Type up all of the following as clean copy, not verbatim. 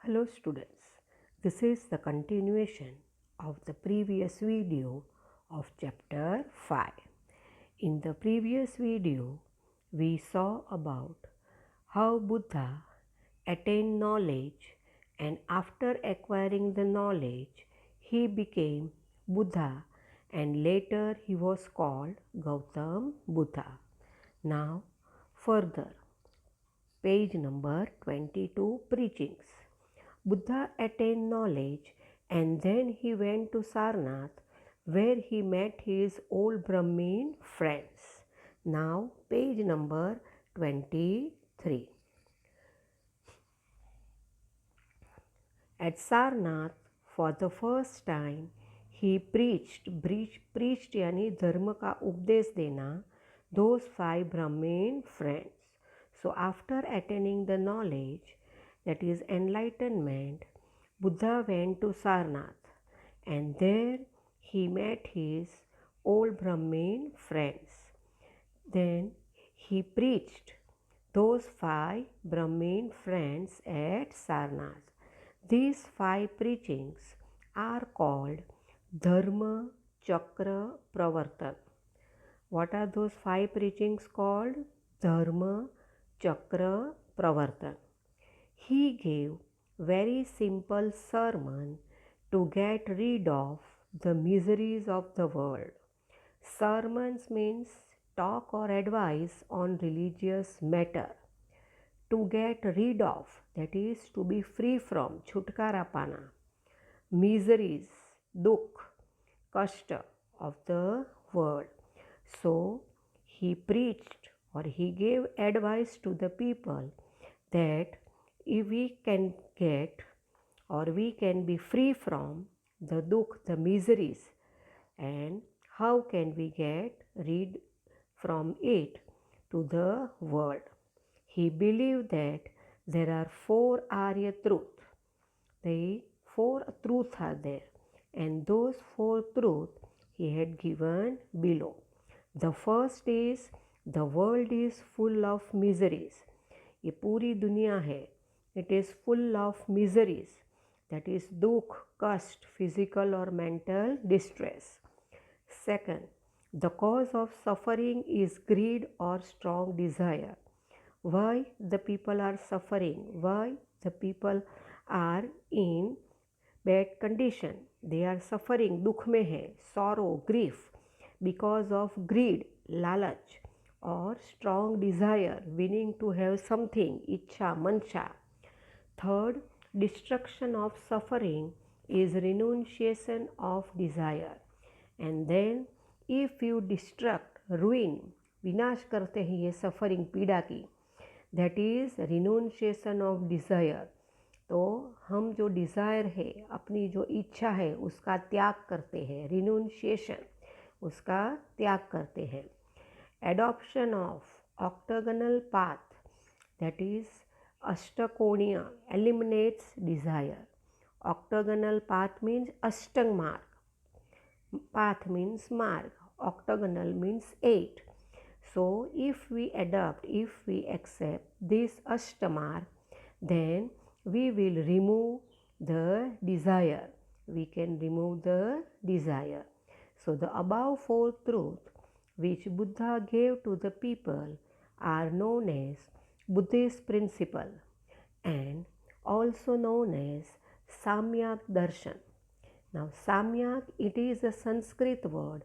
Hello students, this is the continuation of the previous video of chapter 5. In the previous video, we saw about how Buddha attained knowledge, and after acquiring the knowledge, he became Buddha, and later he was called Gautam Buddha. Now further, page number 22, preachings. Buddha attained knowledge and then he went to Sarnath where he met his old Brahmin friends. Now page number 23. At Sarnath for the first time he preached यानी धर्म का उपदेश देना those 5 Brahmin friends. So after attaining the knowledge, that is enlightenment, Buddha went to Sarnath and there he met his old Brahmin friends. Then he preached those 5 Brahmin friends at Sarnath. These 5 preachings are called Dharma Chakra Pravartan. What are those 5 preachings called? Dharma Chakra Pravartan. He gave very simple sermon to get rid of the miseries of the world. Sermons means talk or advice on religious matter. To get rid of, that is to be free from, छुटकारा पाना, miseries, dukh, kashta of the world. So he preached or he gave advice to the people that if we can get or we can be free from the dukh, the miseries, and how can we get rid from it to the world. He believed that there are 4 Arya truths. The 4 truths are there, and those 4 truths he had given below. The first is the world is full of miseries. ये पूरी दुनिया है. It is full of miseries, that is dukh, kast, physical or mental distress. Second, the cause of suffering is greed or strong desire. Why the people are suffering? Why the people are in bad condition? They are suffering, dukh में है, sorrow, grief, because of greed, lalach, or strong desire, winning to have something, ichha, mancha. Third, destruction of suffering is renunciation of desire. And then if you destruct, ruin, विनाश करते हैं ये suffering, पीड़ा की, that is renunciation of desire. तो हम जो desire है, अपनी जो इच्छा है, उसका त्याग करते हैं, renunciation, उसका त्याग करते हैं. Adoption of octagonal path, that is Ashtakonia, eliminates desire. Octagonal path means Ashtang marg. Path means marg. Octagonal means 8. So if we adopt, if we accept this Ashtamarg, then we will remove the desire. We can remove the desire. So the above 4 truths which Buddha gave to the people are known as Buddhist principle and also known as Samyak Darshan. Now Samyak, it is a Sanskrit word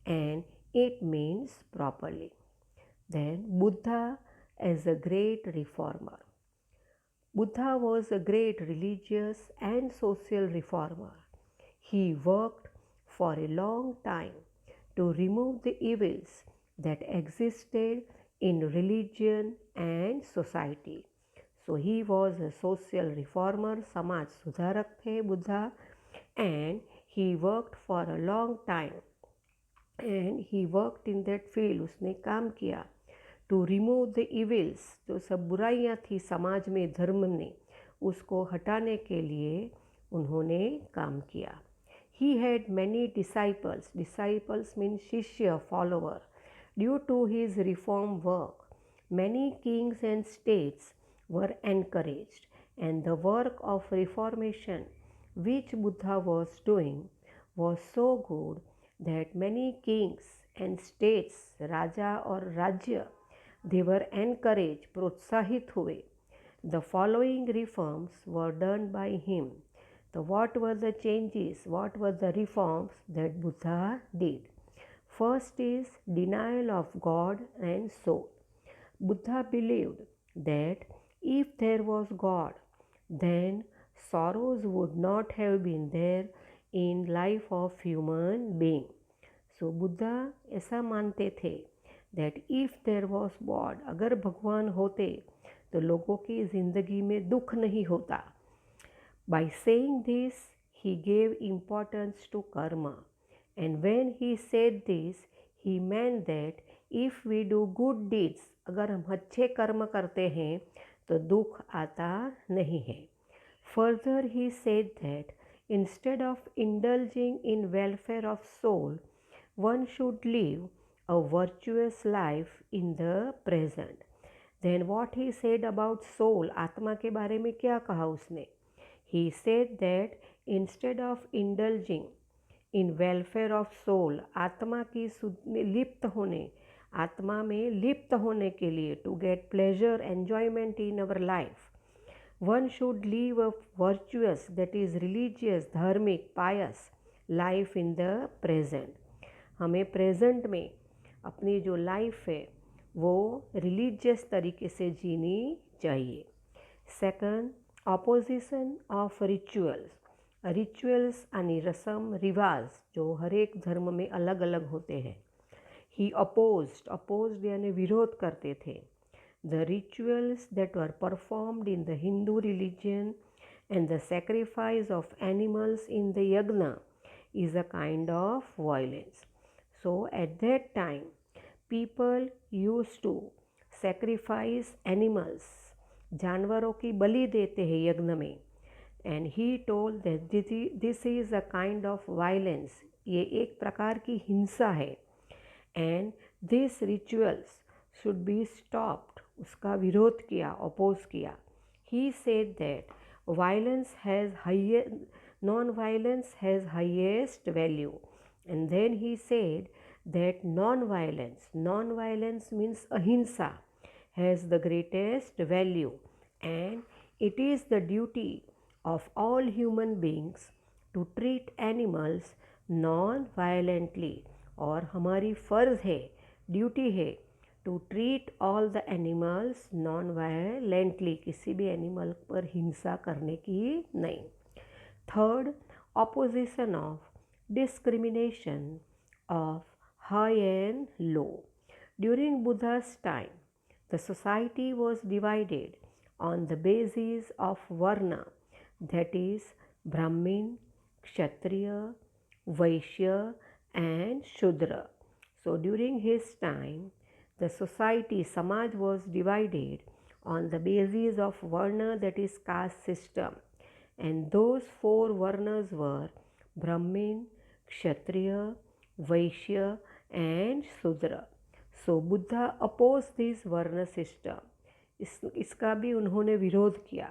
and it means properly. Then Buddha as a great reformer. Buddha was a great religious and social reformer. He worked for a long time to remove the evils that existed in religion and society. So he was a social reformer, समाज सुधारक थे Buddha, and he worked for a long time and he worked in that field. उसने काम किया to remove the evils, जो सब बुराइयाँ थी समाज में, धर्म ने, उसको हटाने के लिए उन्होंने काम किया. He had many disciples. Disciples means shishya, follower. Due to his reform work, many kings and states were encouraged and the work of reformation which Buddha was doing was so good that many kings and states, Raja or Rajya, they were encouraged, प्रोत्साहित हुए. The following reforms were done by him. So what were the changes? What were the reforms that Buddha did? First is denial of God and soul. Buddha believed that if there was God, then sorrows would not have been there in life of human being. So Buddha ऐसा मानते थे that if there was God, अगर भगवान होते तो लोगों की ज़िंदगी में दुख नहीं होता. By saying this, he gave importance to karma. And when he said this, he meant that if we do good deeds, अगर हम अच्छे कर्म करते हैं तो दुख आता नहीं है. Further, he said that instead of indulging in welfare of soul, one should live a virtuous life in the present. Then what he said about soul, आत्मा के बारे में क्या कहा उसने? He said that instead of indulging in welfare of soul, आत्मा की लिप्त होने, आत्मा में लिप्त होने के लिए, to get pleasure, enjoyment in our life, one should live a virtuous, that is religious, धार्मिक, pious life in the present. हमें प्रेजेंट में अपनी जो लाइफ है वो रिलीजियस तरीके से जीनी चाहिए. Second, opposition of rituals. Rituals यानी रस्म रिवाज जो हर एक धर्म में अलग अलग होते हैं. ही अपोज्ड यानी विरोध करते थे. The rituals that were performed in the Hindu religion and the sacrifice of animals in the यज्ञ is a kind of violence. So at that time, people used to sacrifice animals. जानवरों की बलि देते हैं यज्ञ में. And he told that this is a kind of violence. ये एक प्रकार की हिंसा है. And these rituals should be stopped. उसका विरोध किया, oppose किया. He said that violence has non-violence has highest value. And then he said that non-violence means ahimsa, has the greatest value, and it is the duty of all human beings to treat animals non-violently. और हमारी फ़र्ज़ है, duty है to treat all the animals non-violently, किसी भी animal पर हिंसा करने की नहीं. Third, opposition of discrimination of high and low. During Buddha's time, the society was divided on the basis of varna, that is Brahmin, Kshatriya, Vaishya and Shudra. So during his time, the society, Samaj, was divided on the basis of varna, that is caste system. And those four varnas were Brahmin, Kshatriya, Vaishya and Shudra. So Buddha opposed this varna system. इसका भी उन्होंने विरोध किया.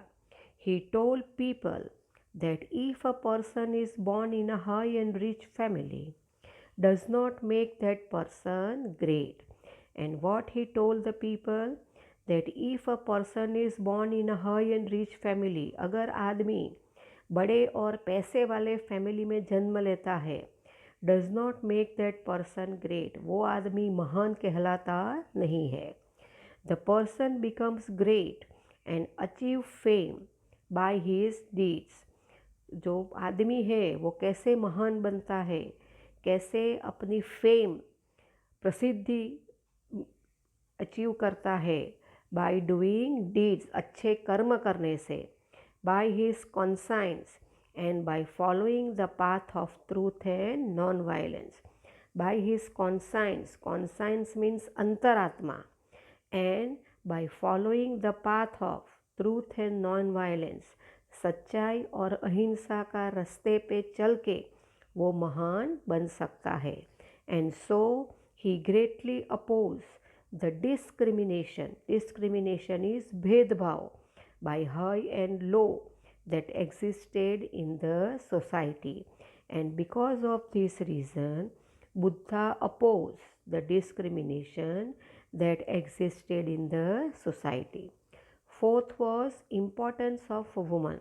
He told people that if a person is born in a high and rich family, does not make that person great. And what he told the people, that if a person is born in a high and rich family, अगर आदमी बड़े और पैसे वाले family में जन्म लेता है, does not make that person great, वो आदमी महान कहलाता नहीं है. The person becomes great and achieve fame by his deeds. जो आदमी है वो कैसे महान बनता है, कैसे अपनी फेम, प्रसिद्धि अचीव करता है, बाय डूइंग डीड्स, अच्छे कर्म करने से, by his conscience and by following the path of truth and non violence. By his conscience means अंतरात्मा, and by following the path of truth and non violence, सच्चाई और अहिंसा का रास्ते पे चल के वो महान बन सकता है. And so he greatly oppose the discrimination. Discrimination is भेदभाव. by high and low that existed in the society. And because of this reason, Buddha opposed the discrimination that existed in the society. Fourth was importance of woman.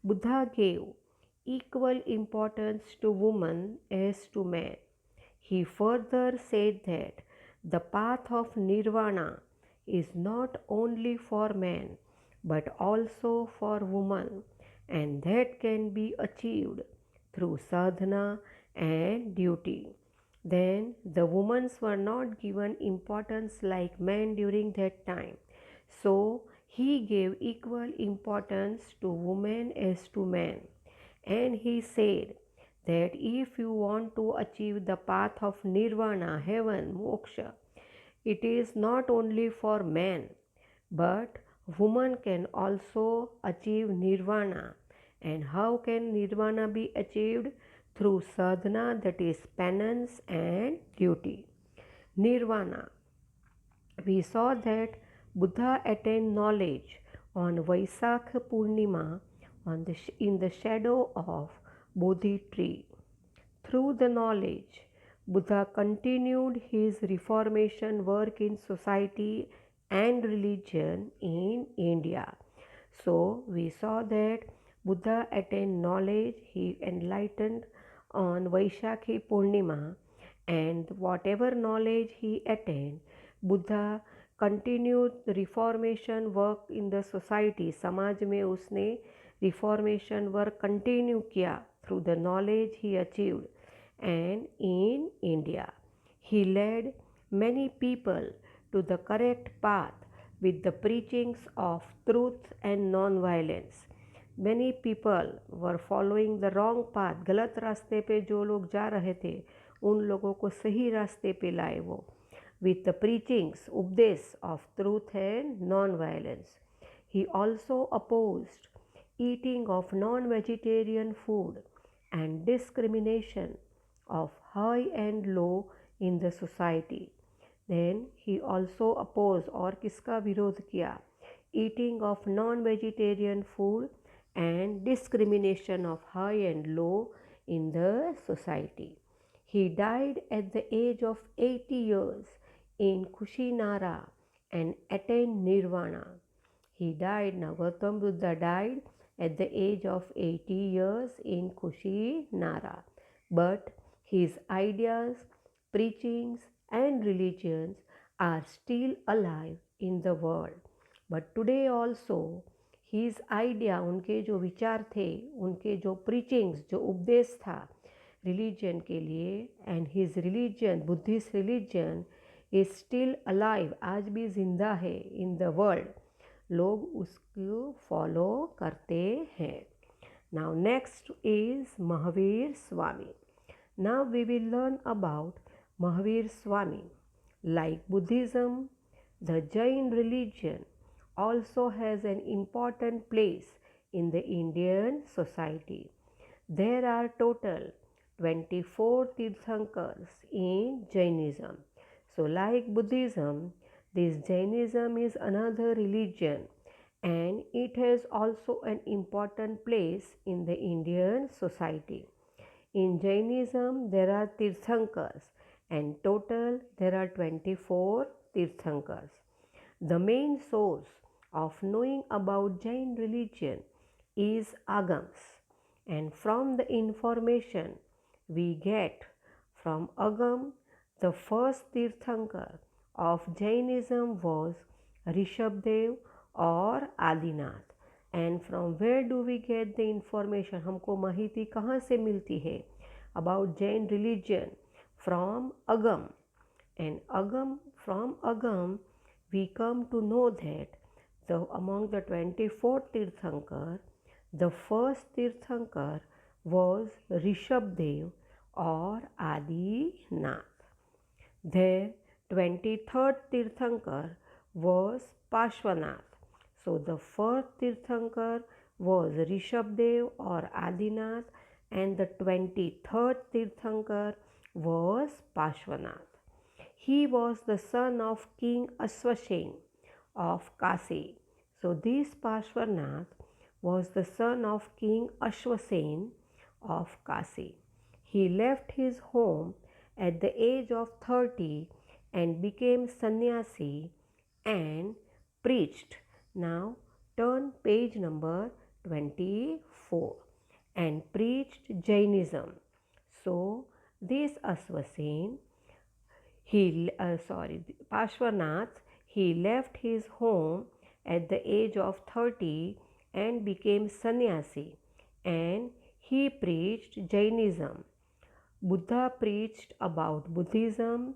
Buddha gave equal importance to woman as to man. He further said that the path of nirvana is not only for man but also for woman, and that can be achieved through sadhana and duty. Then the women were not given importance like men during that time. So he gave equal importance to women as to men. And he said that if you want to achieve the path of nirvana, heaven, moksha, it is not only for man, but woman can also achieve nirvana. And how can nirvana be achieved? Through sadhana, that is penance and duty. Nirvana. We saw that Buddha attained knowledge on Vaisakha Purnima in the shadow of Bodhi tree. Through the knowledge, Buddha continued his reformation work in society and religion in India. So we saw that Buddha attained knowledge, he enlightened on Vaishakhi Purnima, and whatever knowledge he attained, Buddha continued the reformation work in the society. समाज में उसने reformation work continue किया through the knowledge he achieved. And in India, he led many people to the correct path with the preachings of truth and non-violence. Many people were following the wrong path. गलत रास्ते पे जो लोग जा रहे थे उन लोगों को सही रास्ते पे लाए वो, with the preachings, उपदेश of truth and non-violence. He also opposed eating of non-vegetarian food and discrimination of high and low in the society. Then he also opposed और किसका विरोध किया? Eating of non-vegetarian food and discrimination of high and low in the society. He died at the age of 80 years in Kushinara and attained nirvana. He died, now Gautam Buddha died at the age of 80 years in Kushinara. But his ideas, preachings and religions are still alive in the world. But today also his idea, उनके जो विचार थे, उनके जो preachings, जो उपदेश था religion के लिए, and his religion, Buddhist religion is still alive, आज भी जिंदा है in the world. लोग उसको फॉलो करते हैं. Now next is Mahavir Swami. Now we will learn about Mahavir Swami. Like Buddhism, the Jain religion also has an important place in the Indian society. There are total 24 Tirthankars in Jainism. So like Buddhism, this Jainism is another religion and it has also an important place in the Indian society. In Jainism, there are Tirthankars and total there are 24 Tirthankars. The main source of knowing about Jain religion is Agams, and from the information we get from Agam, the first Tirthankar of Jainism was Rishabdev or Adinath. And from where do we get the information? हमको माहिती कहाँ से मिलती है about Jain religion? From Agam. And from Agam we come to know that among the 24 Tirthankar, the first Tirthankar was Rishabdev or Adinath. Their 23rd Tirthankar was Pashwanath. So the first Tirthankar was Rishabdev or Adinath and the 23rd Tirthankar was Pashwanath. He was the son of King Aswasen of Kasi. So this Parshvanath was the son of King Ashwasen of Kasi. He left his home at the age of 30 and became sannyasi and preached. Now turn page number 24 and preached Jainism. So this Ashwasen Parshvanath, he left his home at the age of 30 and became sannyasi and he preached Jainism. Buddha preached about Buddhism.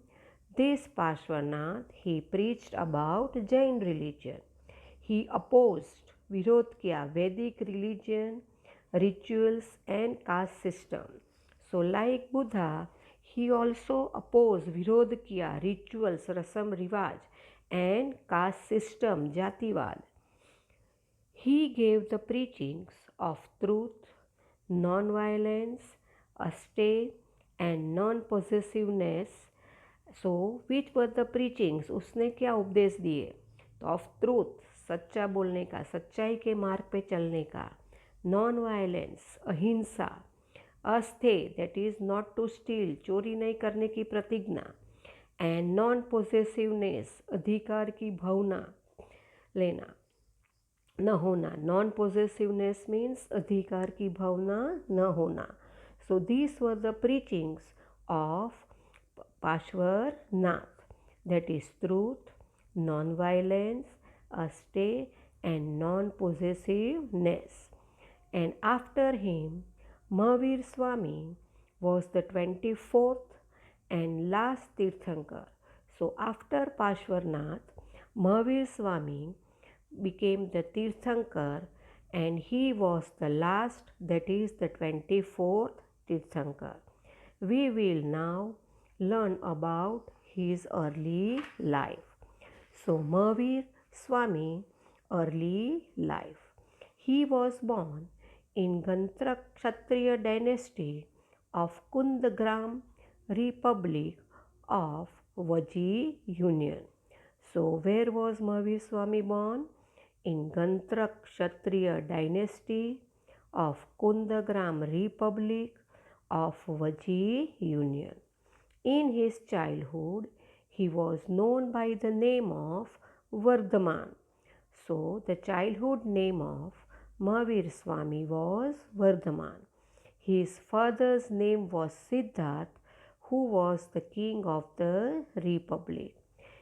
This Parshvanath, he preached about Jain religion. He opposed, विरोध किया Vedic religion, rituals and caste system. So like Buddha, he also opposed, विरोध किया rituals, rasam rivaj and caste system, jativad. He gave the preachings of truth, non-violence, stay and non-possessiveness. So which were the preachings? उसने क्या उपदेश दिए? तो of truth, सच्चा बोलने का, सच्चाई के मार्ग पे चलने का, नॉन वायलेंस, अहिंसा, अस्थे that is not to steal, चोरी नहीं करने की प्रतिज्ञा, एंड नॉन पोजेसिवनेस, अधिकार की भावना लेना न होना. नॉन पोजेसिवनेस मीन्स अधिकार की भावना न होना. So these were the preachings of Parshvanath, that is truth, non-violence, stay and non-possessiveness. And after him, Mahavir Swami was the 24th and last Tirthankar. So after Parshvanath, Mahavir Swami became the Tirthankar and he was the last, that is the 24th Tirthankar. We will now learn about his early life. So Mahavir Swami early life. He was born in Gantrak Kshatriya dynasty of Kundagram Republic of Vaji Union. So where was Mahavir Swami born? In Gantrak Kshatriya dynasty of Kundagram Republic of Vaji Union. In his childhood, he was known by the name of Vardhaman. So, the childhood name of Mahavir Swami was Vardhaman. His father's name was Siddharth, who was the king of the republic.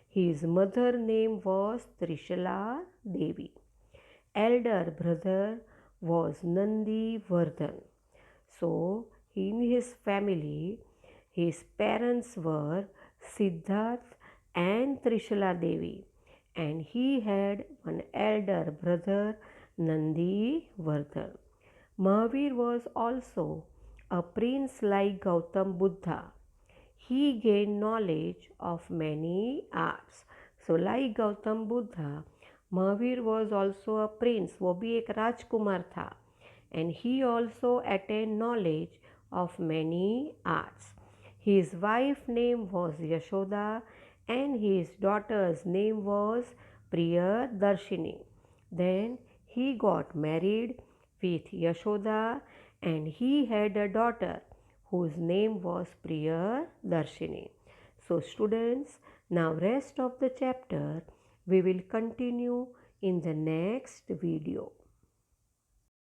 His mother's name was Trishala Devi. Elder brother was Nandi Vardhan. So, in his family, his parents were Siddharth and Trishala Devi, and he had one elder brother, Nandi Vardhan. Mahavir was also a prince like Gautam Buddha. He gained knowledge of many arts. So like Gautam Buddha, Mahavir was also a prince, वो भी एक राजकुमार था, and he also attained knowledge of many arts. His wife's name was Yashoda and his daughter's name was Priyadarshini. Then he got married with Yashoda and he had a daughter whose name was Priyadarshini. So students, now rest of the chapter we will continue in the next video.